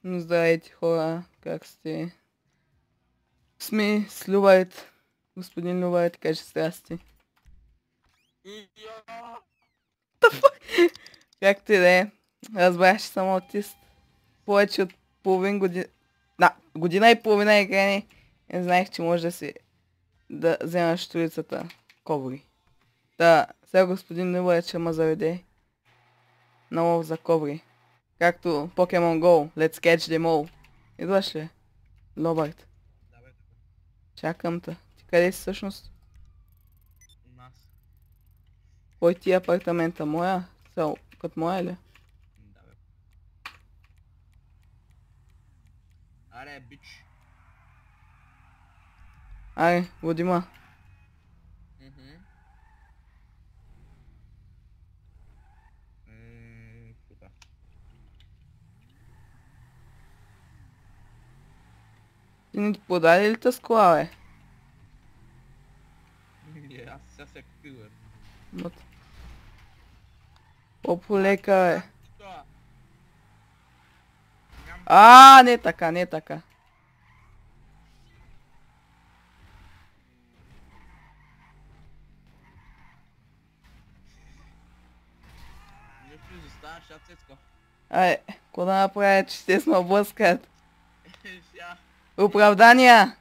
Здравейте, хора, как сте? Сме с Любайт. Господин Любайт, каже здрасти. Как ти да е? Разбрах, че съм аутист. Повече от половин година... Да, година и половина игране. Не знаех, че може да вземаш столицата Кобри. Да, сега господин Любайт ще ме заведе на лов за Кобри. Както Pokemon Go, Let's Catch Them All. Идваш ли? Любайт. Чакам те. Ти къде си всъщност? У нас. Кой ти е апартамента? Моя? Цел, като моя ли? Да, бе. Аре, бич. Аре, Владима. Тука. Ти не ти подаде ли тъс кола, бе? Аз сега се купил, бе. Вот. По-полека, бе. Що? Не така, не така. Нещо изоставаш, а Цецко? Ай, ко да направя, че те сме блъскат? Сега. Оправдания!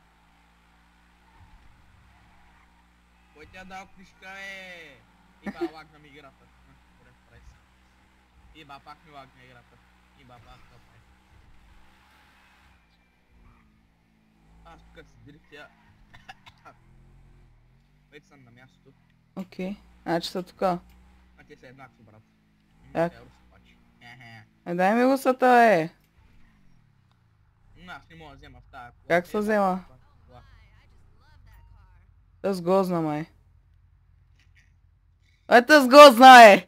Кой ти е дал книжка, бе? Иба, лагна ми играта. Добре, прави се. Иба, пак ми лагна играта. Иба, пак ми прави. Аз тук си дирих тя. Вече съм на мястото. Окей, значи са тука. А те са еднакво, брат. Как? Те руси пачи. Дай ми русата, бе. Аз не мога да взема в тая кола. Как се взема? Тъс гозна, май. Тъс гозна, е!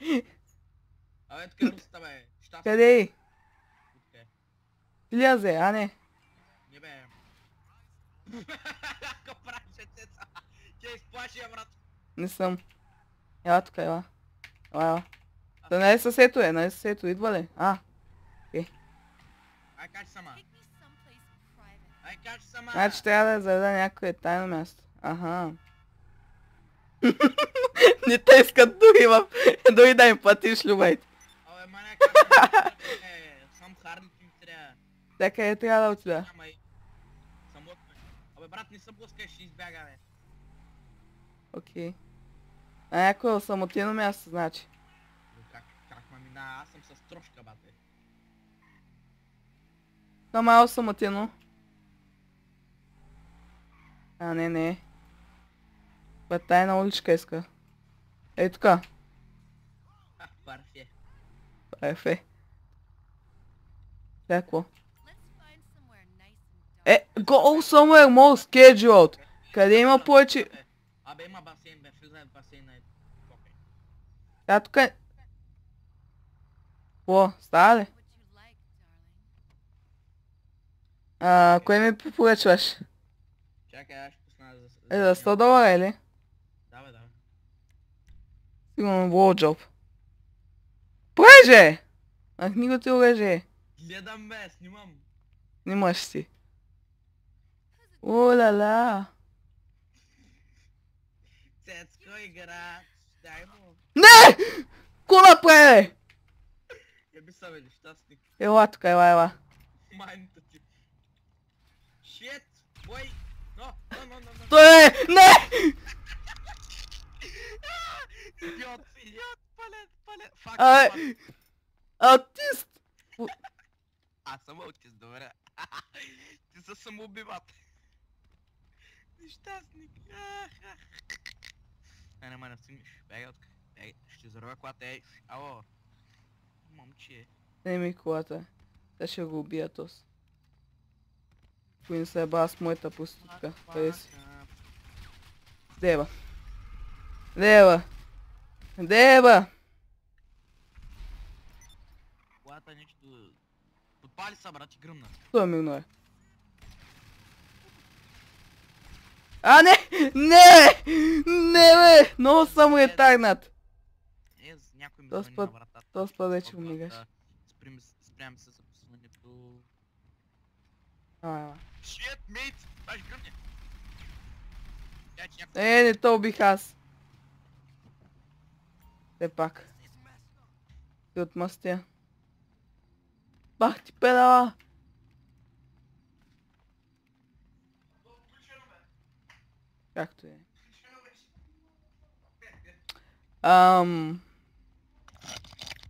Абе, тук е русата, бе. Щастие. Къде е? Тук е. Влиязе, а не. Не бе. Какво правиш, Цеца? Тя изплаши, брат. Не съм. Ела тук, ела. Ела. Да не е съсето, не е съсето, идва ли? Ай, кажи сама. Ай, кажи сама. Значи трябва да заведа някое тайно място. Аха. Не те искат дори да им платиш, Любайт. Абе, маня, как сам Харли ти ми трябва. Тя къде трябва да отида? Ама и... Самотно. Абе, брат, не се блъскай, ще избяга, бе. Окей. На някое осамотено място, значи. Как ма мина? Аз съм с трошка, бате. Ама осамотено. Не. Ба тайна уличка иска. Ей тука. Парфе. Парфе. Какво? Go somewhere more scheduled. Къде има повече? Абе, има басейн, бе, влизай в басейна. Тука... О, става ли? Кое ми препоръчваш? Чакай, аз ще пусна за... За $100 или? Да, бе, да. Сигурно blowjob. Преже! Махни го ти уреже. Гледам, бе, снимам. Снимаш си. О-ла-ла. Цецко игра. Дай му. Не! Ко направи? Еби са, бе, нещастник. Ела тука, ела. Майната ти. Шит! Бой! Но! Той е! Не! Идиот, палет! Фак, Аутист! аз съм аутист, добре. Ти са самоубиват. Нещастник. Нема, не стигнеш. Бегай отка. Бегай, ще зарова колата, ей. Ало. Момче. Не ми колата. Те ще го убия тос. Кой не се еба с моята проститутка. Къде си? Дева. Колата нещо... Подпали са, брат, и гръмна. Той мирно е. Не, бе! Много съм ретарнат. Някой ми Този звъни път- на вратата. Този път вече умигаш. Спрям се за пъсването. Давай. Shit, mate! Паш гръмне! Тя че Не то убих аз. Все пак. Ти отмъстя. Бах ти педала! Както е.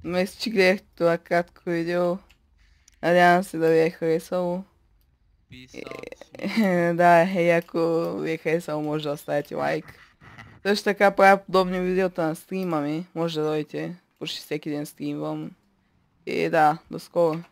Мисля, че гледах това кратко видео. Надявам се да ви е харесало. Да, и ако ви е харесало, може да оставите лайк. Също така правя подобни видеота на стрима ми. Може да дойдете. Почти всеки ден стримвам. И да, до скоро.